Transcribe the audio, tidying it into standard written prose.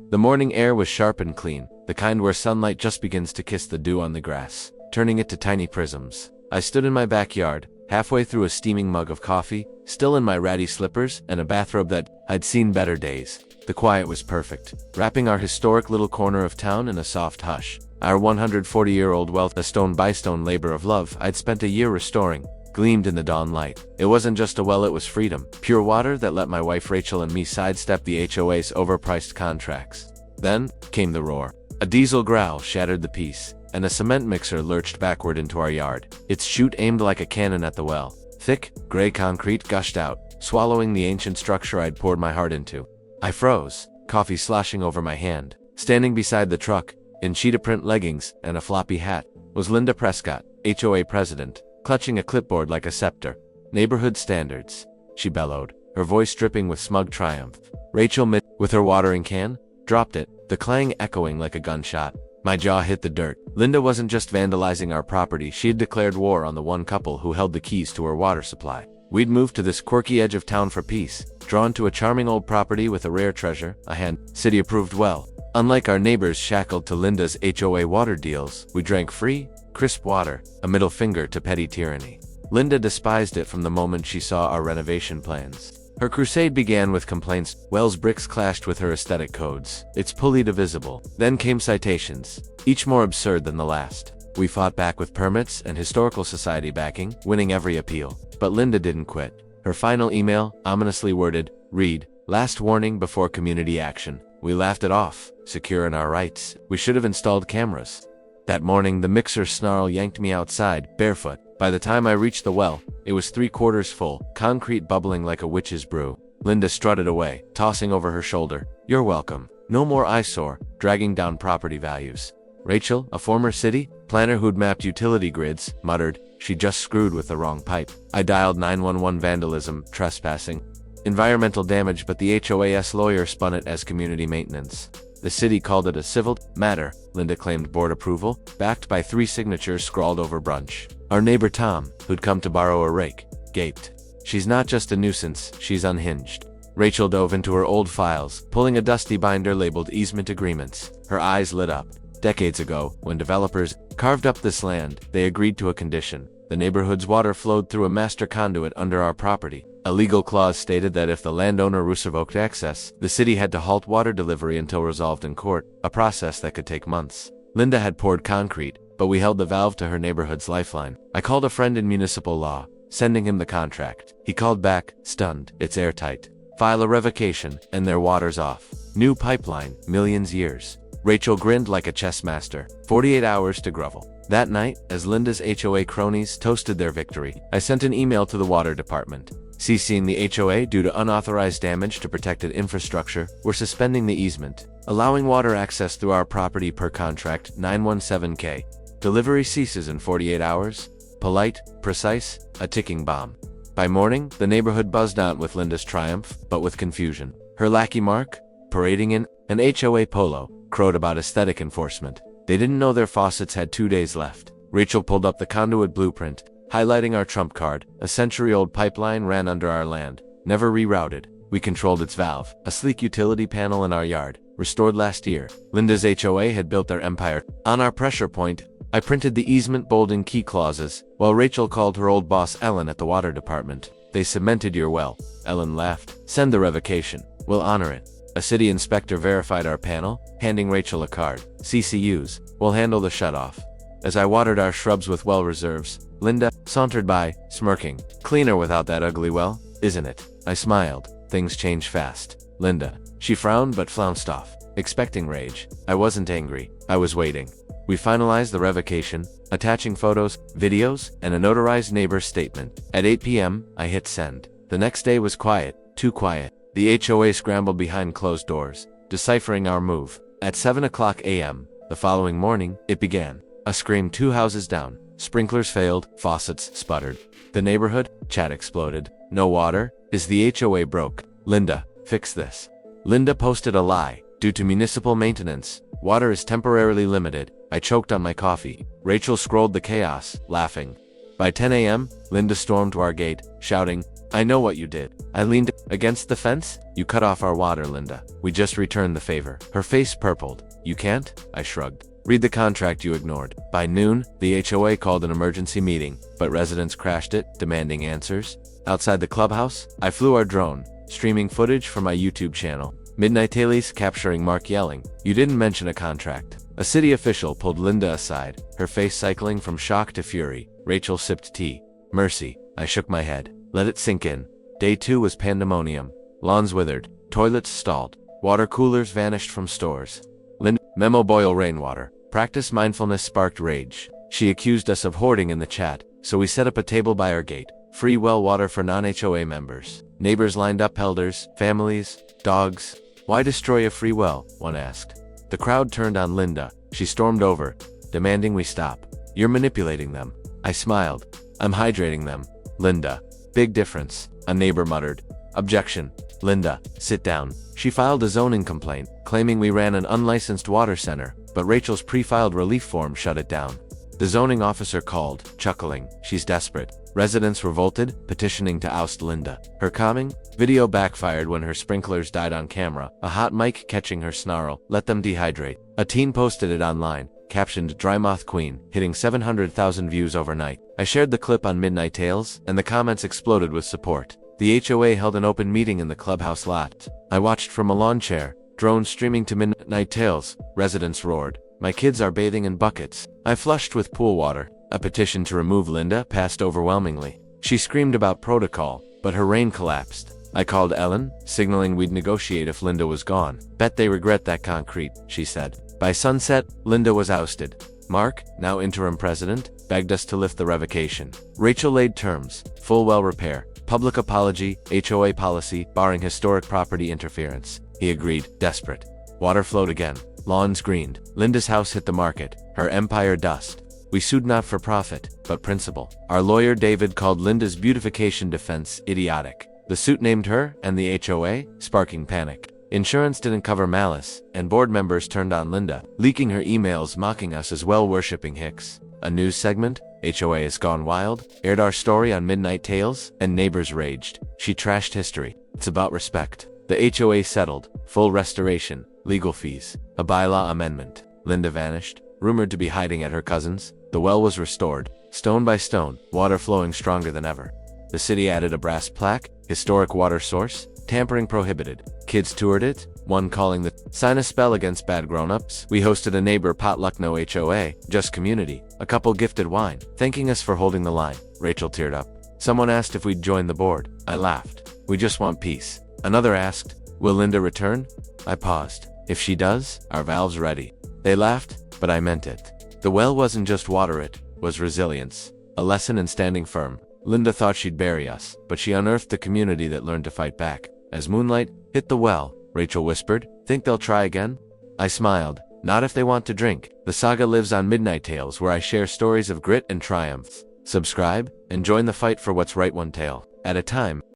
The morning air was sharp and clean, the kind where sunlight just begins to kiss the dew on the grass, turning it to tiny prisms. I stood in my backyard, halfway through a steaming mug of coffee, still in my ratty slippers and a bathrobe that I'd seen better days. The quiet was perfect, wrapping our historic little corner of town in a soft hush. Our 140-year-old wealth, a stone-by-stone labor of love I'd spent a year restoring, gleamed in the dawn light. It wasn't just a well, it was freedom. Pure water that let my wife Rachel and me sidestep the HOA's overpriced contracts. Then came the roar. A diesel growl shattered the peace, and a cement mixer lurched backward into our yard, its chute aimed like a cannon at the well. Thick, gray concrete gushed out, swallowing the ancient structure I'd poured my heart into. I froze, coffee sloshing over my hand. Standing beside the truck, in cheetah print leggings and a floppy hat, was Linda Prescott, HOA president, clutching a clipboard like a scepter. Neighborhood standards, she bellowed, her voice dripping with smug triumph. Rachel, with her watering can, dropped it, the clang echoing like a gunshot. My jaw hit the dirt. Linda wasn't just vandalizing our property, she had declared war on the one couple who held the keys to her water supply. We'd moved to this quirky edge of town for peace, drawn to a charming old property with a rare treasure, a city-approved well. Unlike our neighbors shackled to Linda's HOA water deals, we drank free, crisp water, a middle finger to petty tyranny. Linda despised it from the moment she saw our renovation plans. Her crusade began with complaints. Well's bricks clashed with her aesthetic codes. It's pulley divisible. Then came citations, each more absurd than the last. We fought back with permits and historical society backing, winning every appeal. But Linda didn't quit. Her final email, ominously worded, read, "Last warning before community action." We laughed it off, secure in our rights. We should have installed cameras. That morning, the mixer snarl yanked me outside, barefoot. By the time I reached the well, it was 3/4 full, concrete bubbling like a witch's brew. Linda strutted away, tossing over her shoulder, "You're welcome. No more eyesore, dragging down property values." Rachel, a former city planner who'd mapped utility grids, muttered, "She just screwed with the wrong pipe." I dialed 911 vandalism, trespassing, environmental damage, but the HOA's lawyer spun it as community maintenance. The city called it a civil matter. Linda claimed board approval, backed by 3 signatures scrawled over brunch. Our neighbor Tom, who'd come to borrow a rake, gaped. "She's not just a nuisance, she's unhinged." Rachel dove into her old files, pulling a dusty binder labeled easement agreements. Her eyes lit up. Decades ago, when developers carved up this land, they agreed to a condition. The neighborhood's water flowed through a master conduit under our property. A legal clause stated that if the landowner revoked access, the city had to halt water delivery until resolved in court, a process that could take months. Linda had poured concrete, but we held the valve to her neighborhood's lifeline. I called a friend in municipal law, sending him the contract. He called back, stunned. "It's airtight. File a revocation, and their water's off. New pipeline, millions years." Rachel grinned like a chess master. 48 hours to grovel. That night, as Linda's HOA cronies toasted their victory, I sent an email to the water department. CCing the HOA due to unauthorized damage to protected infrastructure. We're suspending the easement, allowing water access through our property per contract 917K. Delivery ceases in 48 hours. Polite, precise, a ticking bomb. By morning, the neighborhood buzzed out with Linda's triumph, but with confusion. Her lackey Mark, parading in an HOA polo, crowed about aesthetic enforcement. They didn't know their faucets had 2 days left. Rachel pulled up the conduit blueprint, highlighting our trump card. A century-old pipeline ran under our land, never rerouted. We controlled its valve, a sleek utility panel in our yard, restored last year. Linda's HOA had built their empire. On our pressure point, I printed the easement bold in key clauses, while Rachel called her old boss Ellen at the water department. "They cemented your well." Ellen laughed. "Send the revocation. We'll honor it." A city inspector verified our panel, handing Rachel a card. "CCUs, we'll handle the shutoff." As I watered our shrubs with well reserves, Linda sauntered by, smirking. "Cleaner without that ugly well, isn't it?" I smiled. Things change fast. "Linda." She frowned but flounced off, expecting rage. I wasn't angry. I was waiting. We finalized the revocation, attaching photos, videos, and a notarized neighbor's statement. At 8 p.m., I hit send. The next day was quiet, too quiet. The HOA scrambled behind closed doors, deciphering our move. At 7 a.m. the following morning, it began. A scream 2 houses down. Sprinklers failed, faucets sputtered. The neighborhood, chat exploded. "No water? Is the HOA broke? Linda, fix this." Linda posted a lie. "Due to municipal maintenance, water is temporarily limited." I choked on my coffee. Rachel scrolled the chaos, laughing. By 10 a.m., Linda stormed to our gate, shouting, I know what you did. I leaned against the fence. You cut off our water, Linda. We just returned the favor. Her face purpled. You can't? I shrugged. Read the contract you ignored. By noon, the HOA called an emergency meeting, but residents crashed it, demanding answers. Outside the clubhouse, I flew our drone, streaming footage for my YouTube channel. MidnightTales capturing Mark yelling, "You didn't mention a contract." A city official pulled Linda aside, her face cycling from shock to fury. Rachel sipped tea. Mercy. I shook my head. Let it sink in. Day 2 was pandemonium. Lawns withered. Toilets stalled. Water coolers vanished from stores. Linda, memo boil rainwater. Practice mindfulness sparked rage. She accused us of hoarding in the chat, so we set up a table by our gate. Free well water for non-HOA members. Neighbors lined up, elders, families, dogs. Why destroy a free well? One asked. The crowd turned on Linda. She stormed over, demanding we stop. You're manipulating them. I smiled. I'm hydrating them. Linda. Big difference. A neighbor muttered. Objection. Linda, sit down. She filed a zoning complaint, claiming we ran an unlicensed water center, but Rachel's pre-filed relief form shut it down. The zoning officer called, chuckling. She's desperate. Residents revolted, petitioning to oust Linda. Her calming video backfired when her sprinklers died on camera, a hot mic catching her snarl, "Let them dehydrate." A teen posted it online, captioned "Dry Moth Queen," hitting 700,000 views overnight. I shared the clip on MidnightTales, and the comments exploded with support. The HOA held an open meeting in the clubhouse lot. I watched from a lawn chair, drone streaming to MidnightTales. Residents roared. My kids are bathing in buckets. I flushed with pool water. A petition to remove Linda passed overwhelmingly. She screamed about protocol, but her reign collapsed. I called Ellen, signaling we'd negotiate if Linda was gone. Bet they regret that concrete, she said. By sunset, Linda was ousted. Mark, now interim president, begged us to lift the revocation. Rachel laid terms: full well repair, public apology, HOA policy, barring historic property interference. He agreed, desperate. Water flowed again. Lawns greened. Linda's house hit the market, her empire dust. We sued not for profit, but principle. Our lawyer David called Linda's beautification defense idiotic. The suit named her and the HOA, sparking panic. Insurance didn't cover malice, and board members turned on Linda, leaking her emails mocking us as well-worshipping hicks. A news segment, HOA has gone wild, aired our story on MidnightTales, and neighbors raged. She trashed history. It's about respect. The HOA settled. Full restoration. Legal fees. A bylaw amendment. Linda vanished, rumored to be hiding at her cousin's. The well was restored, stone by stone, water flowing stronger than ever. The city added a brass plaque, historic water source, tampering prohibited. Kids toured it, one calling the sign a spell against bad grown-ups. We hosted a neighbor potluck, no HOA, just community. A couple gifted wine, thanking us for holding the line. Rachel teared up. Someone asked if we'd join the board. I laughed. We just want peace. Another asked, will Linda return? I paused. If she does, our valve's ready. They laughed, but I meant it. The well wasn't just water, it was resilience. A lesson in standing firm. Linda thought she'd bury us, but she unearthed the community that learned to fight back. As moonlight hit the well, Rachel whispered, think they'll try again? I smiled. Not if they want to drink. The saga lives on MidnightTales, where I share stories of grit and triumph. Subscribe, and join the fight for what's right, one tale at a time.